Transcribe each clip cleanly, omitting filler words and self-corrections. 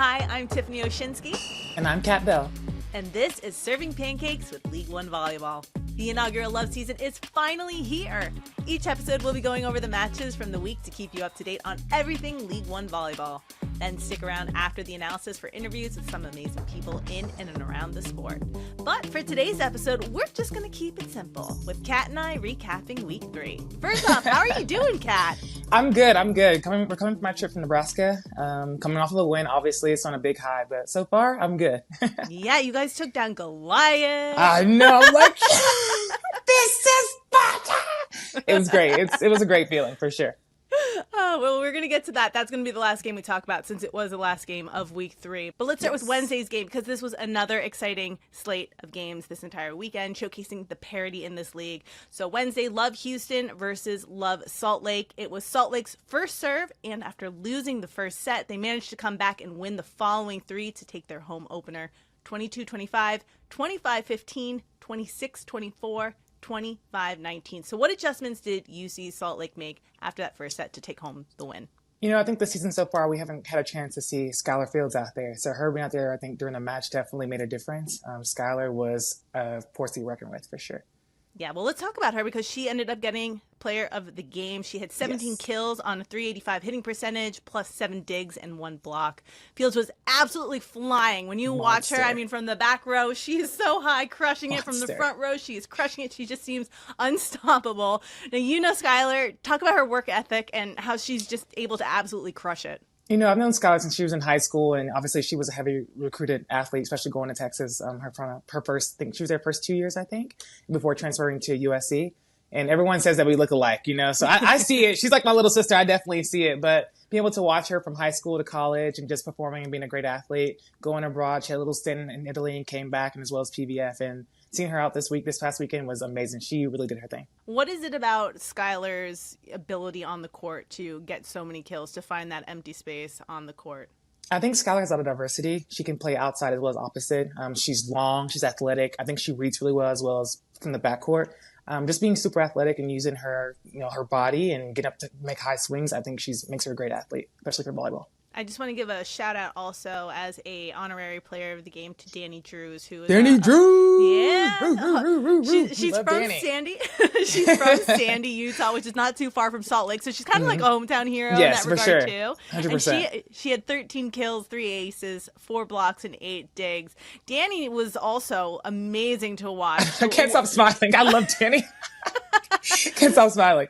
Hi, I'm Tiffany Oshinsky. And I'm Khat Bell. And this is Serving Pancakes with League One Volleyball. The inaugural love season is finally here. Each episode will be going over the matches from the week to keep you up to date on everything League One Volleyball. Then stick around after the analysis for interviews with some amazing people in and around the sport. But for today's episode, we're just going to keep it simple, with Khat and I recapping week 3. First off, how are you doing, Khat? I'm good. We're coming from my trip from Nebraska. Coming off of a win, obviously it's on a big high, but so far I'm good. Yeah, you guys took down Goliath. I know, like, this is Sparta! It was great. It was a great feeling for sure. Oh, well, we're going to get to that. That's going to be the last game we talk about since it was the last game of week 3. But let's start with Wednesday's game because this was another exciting slate of games this entire weekend, showcasing the parity in this league. So Wednesday, Love Houston versus Love Salt Lake. It was Salt Lake's first serve, and after losing the first set, they managed to come back and win the following 3 to take their home opener. 22-25, 25-15, 26-24, 25-19. So what adjustments did UC Salt Lake make after that first set to take home the win? You know, I think this season so far, we haven't had a chance to see Skylar Fields out there. So her being out there, I think, during the match definitely made a difference. Skylar was a force to be reckoned with for sure. Yeah, well, let's talk about her because she ended up getting player of the game. She had 17 kills on a .385 hitting percentage, plus 7 digs and 1 block. Fields was absolutely flying. When you watch her, I mean, from the back row, she is so high, crushing it. From the front row, she is crushing it. She just seems unstoppable. Now, you know Skylar. Talk about her work ethic and how she's just able to absolutely crush it. You know, I've known Skylar since she was in high school, and obviously she was a heavy recruited athlete, especially going to Texas. Her first, I think she was there first 2 years, I think, before transferring to USC. And everyone says that we look alike, you know, so I see it. She's like my little sister. I definitely see it. But being able to watch her from high school to college and just performing and being a great athlete, going abroad, she had a little stint in Italy and came back, and as well as PVF. And seeing her out this past weekend was amazing. She really did her thing. What is it about Skylar's ability on the court to get so many kills, to find that empty space on the court? I think Skylar has a lot of diversity. She can play outside as well as opposite. She's long, she's athletic. I think she reads really well as from the backcourt. Just being super athletic and using her, you know, her body and get up to make high swings, I think makes her a great athlete, especially for volleyball. I just want to give a shout out also as a honorary player of the game to Danny Drews, who is Drews. Yeah, she's from Danny. Sandy. She's from Sandy, Utah, which is not too far from Salt Lake, so she's kind of like a hometown hero in that regard too. 100%. And she had 13 kills, 3 aces, 4 blocks, and 8 digs. Danny was also amazing to watch. I can't stop smiling. I love Danny. Can't stop smiling.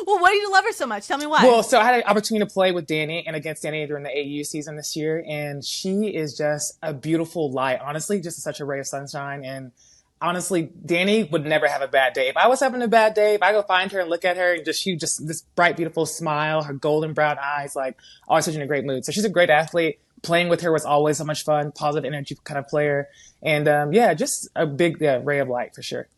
Well, why do you love her so much? Tell me why. Well, so I had an opportunity to play with Danny and against Danny during the AU season this year, and she is just a beautiful light. Honestly, just such a ray of sunshine. And honestly, Danny would never have a bad day. If I was having a bad day, if I go find her and look at her and she just this bright, beautiful smile, her golden brown eyes, like always such in a great mood. So she's a great athlete. Playing with her was always so much fun, positive energy kind of player. And just a big ray of light for sure.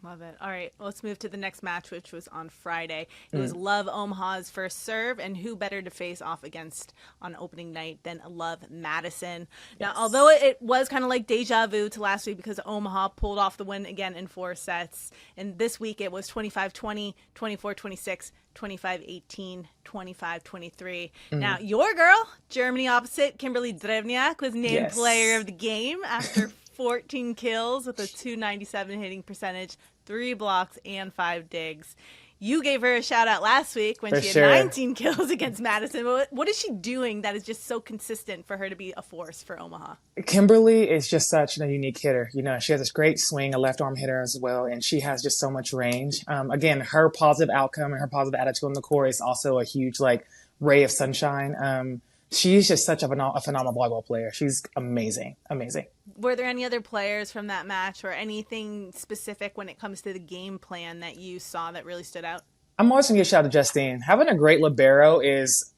Love it. All right, let's move to the next match, which was on Friday. It was Love Omaha's first serve, and who better to face off against on opening night than Love Madison. Now, although it was kind of like deja vu to last week because Omaha pulled off the win again in 4 sets, and this week it was 25-20, 24-26, 25-18, 25-23. Now, your girl, Germany opposite, Kimberly Drevniak, was named player of the game after 14 kills with a .297 hitting percentage, 3 blocks, and 5 digs. You gave her a shout out last week when she had 19 kills against Madison. What is she doing that is just so consistent for her to be a force for Omaha? Kimberly is just such a unique hitter. You know, she has this great swing, a left arm hitter as well, and she has just so much range. Again, her positive outcome and her positive attitude on the court is also a huge ray of sunshine. She's just such a phenomenal volleyball player. She's amazing. Were there any other players from that match or anything specific when it comes to the game plan that you saw that really stood out? I'm always going to give a shout out to Justine. Having a great libero is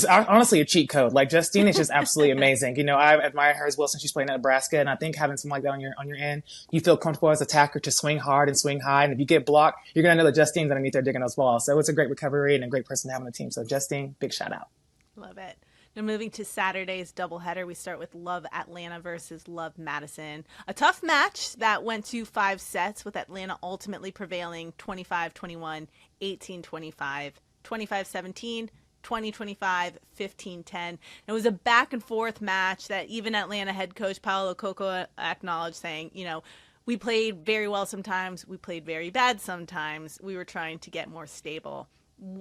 honestly a cheat code. Like, Justine is just absolutely amazing. You know, I admire her as well since she's playing at Nebraska, and I think having something like that on your end, you feel comfortable as an attacker to swing hard and swing high, and if you get blocked, you're going to know that Justine's underneath there digging those balls. So it's a great recovery and a great person to have on the team. So Justine, big shout out. Love it. Now moving to Saturday's doubleheader, we start with Love Atlanta versus Love Madison. A tough match that went to 5 sets, with Atlanta ultimately prevailing 25-21, 18-25, 25-17, 20-25, 15-10. It was a back and forth match that even Atlanta head coach Paolo Coco acknowledged, saying, we played very well sometimes, we played very bad sometimes. We were trying to get more stable.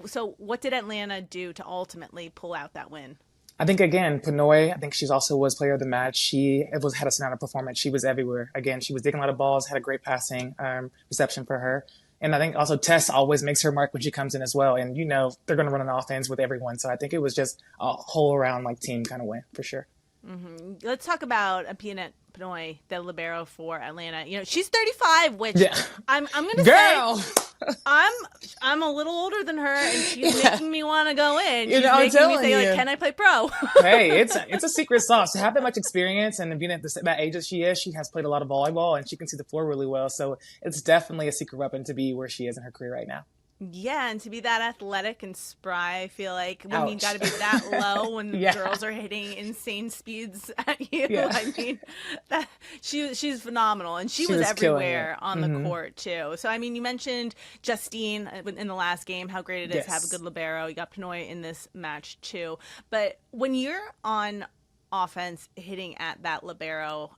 So what did Atlanta do to ultimately pull out that win? I think, again, Pinoy, I think she also was player of the match. She had a standout performance. She was everywhere. Again, she was digging a lot of balls, had a great passing reception for her. And I think also Tess always makes her mark when she comes in as well. And, they're going to run an offense with everyone. So I think it was just a whole around team kind of win for sure. Mm-hmm. Let's talk about Pinoy, the libero for Atlanta. She's 35, which I'm going to say I'm a little older than her, and she's making me want to go in. She's making me say, can I play pro? Hey, it's a secret sauce. To have that much experience and being at that age as she is, she has played a lot of volleyball, and she can see the floor really well. So it's definitely a secret weapon to be where she is in her career right now. Yeah, and to be that athletic and spry, I feel like when you got to be that low when girls are hitting insane speeds at you. Yeah. I mean, she's phenomenal, and she was everywhere on the court too. So I mean, you mentioned Justine in the last game, how great it is to have a good libero. You got Pinoy in this match too, but when you're on offense hitting at that libero,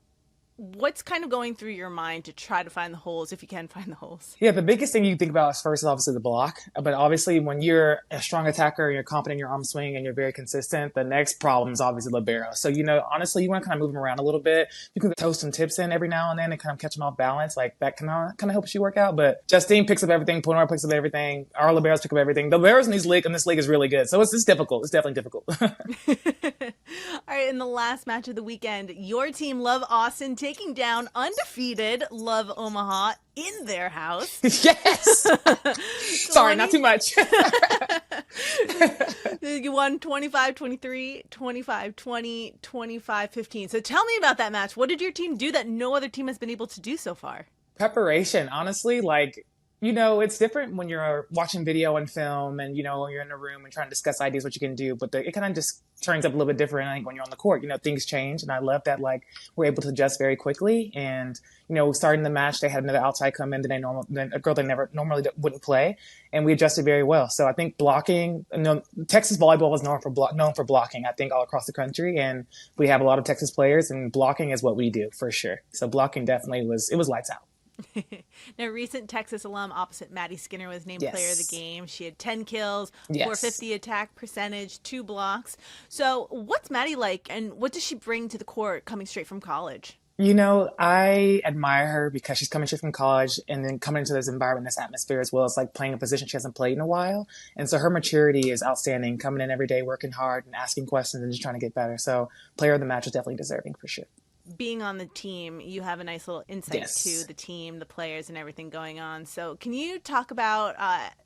what's kind of going through your mind to try to find the holes, if you can find the holes? Yeah, the biggest thing you think about is first, obviously, the block. But obviously, when you're a strong attacker and you're confident in your arm swing and you're very consistent, the next problem is obviously libero. So, honestly, you want to kind of move them around a little bit. You can throw some tips in every now and then and kind of catch them off balance. That kind of helps you work out. But Justine picks up everything. Pinoy picks up everything. Our liberos pick up everything. The liberos in this league is really good. So it's difficult. It's definitely difficult. All right, in the last match of the weekend, your team, Love Austin, taking down undefeated Love Omaha in their house. Yes! Sorry, not too much. You won 25-23, 25-20, 25-15. So tell me about that match. What did your team do that no other team has been able to do so far? Preparation, honestly, it's different when you're watching video and film and, you're in a room and trying to discuss ideas, what you can do. But it kind of just turns up a little bit different, I think, when you're on the court. Things change. And I love that, we're able to adjust very quickly. And, starting the match, they had another outside come in a girl they never normally wouldn't play. And we adjusted very well. So I think blocking, Texas volleyball is known for blocking, I think, all across the country. And we have a lot of Texas players, and blocking is what we do for sure. So blocking definitely was lights out. Now, recent Texas alum opposite Maddie Skinner was named player of the game. She had 10 kills, 450 attack percentage, 2 blocks. So what's Maddie like, and what does she bring to the court coming straight from college? I admire her because she's coming straight from college and then coming into this environment, this atmosphere as well. It's like playing a position she hasn't played in a while. And so her maturity is outstanding, coming in every day, working hard and asking questions and just trying to get better. So player of the match is definitely deserving for sure. Being on the team, you have a nice little insight to the team, the players, and everything going on. So can you talk about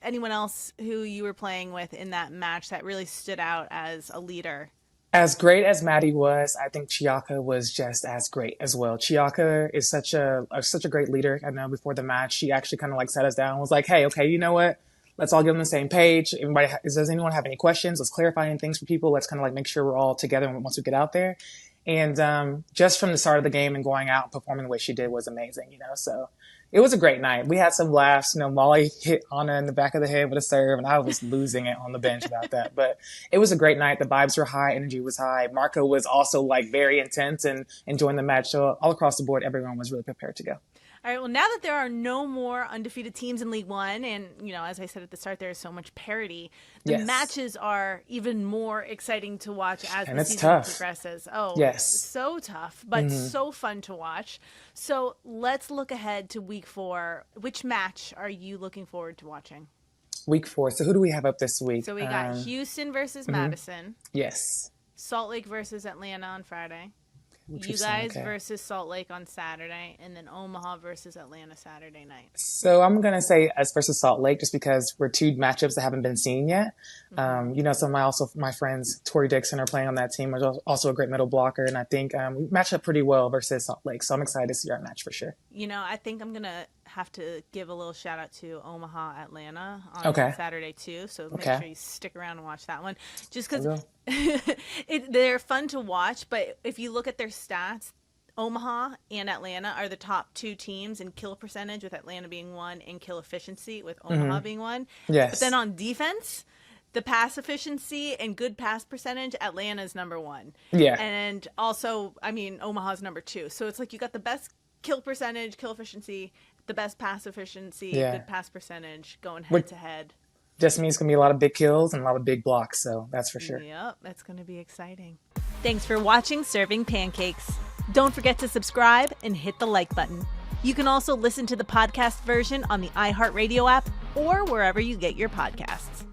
anyone else who you were playing with in that match that really stood out as a leader? As great as Maddie was, I think Chiaka was just as great as well. Chiaka is such a great leader. I know before the match, she actually kind of sat us down and was like, hey, okay, you know what? Let's all get on the same page. Does anyone have any questions? Let's clarify any things for people. Let's kind of make sure we're all together once we get out there. And just from the start of the game and going out and performing the way she did was amazing, So it was a great night. We had some laughs. Molly hit Anya in the back of the head with a serve, and I was losing it on the bench about that. But it was a great night. The vibes were high. Energy was high. Marco was also very intense and enjoying the match. So all across the board, everyone was really prepared to go. All right, well, now that there are no more undefeated teams in League One, and, as I said at the start, there is so much parity, the matches are even more exciting to watch as the season progresses. Oh, so tough, but so fun to watch. So let's look ahead to Week 4. Which match are you looking forward to watching? Week 4. So who do we have up this week? So we got Houston versus Madison. Yes. Salt Lake versus Atlanta on Friday. You guys versus Salt Lake on Saturday, and then Omaha versus Atlanta Saturday night. So I'm going to say us versus Salt Lake just because we're 2 matchups that haven't been seen yet. Some of my friends, Tori Dixon, are playing on that team, which is also a great middle blocker, and I think we match up pretty well versus Salt Lake. So I'm excited to see our match for sure. I think I'm going to have to give a little shout out to Omaha Atlanta on Saturday too. So make sure you stick around and watch that one. Just because they're fun to watch, but if you look at their stats, Omaha and Atlanta are the top 2 teams in kill percentage, with Atlanta being 1, and kill efficiency with Omaha being 1. Yes. But then on defense, the pass efficiency and good pass percentage, Atlanta's number 1. Yeah. And also, I mean, Omaha's number 2. So it's like you got the best kill percentage, kill efficiency, the best pass efficiency, good pass percentage going head to head. Just means it's going to be a lot of big kills and a lot of big blocks, so that's for sure. Yep, that's going to be exciting. Thanks for watching Serving Pancakes. Don't forget to subscribe and hit the like button. You can also listen to the podcast version on the iHeartRadio app or wherever you get your podcasts.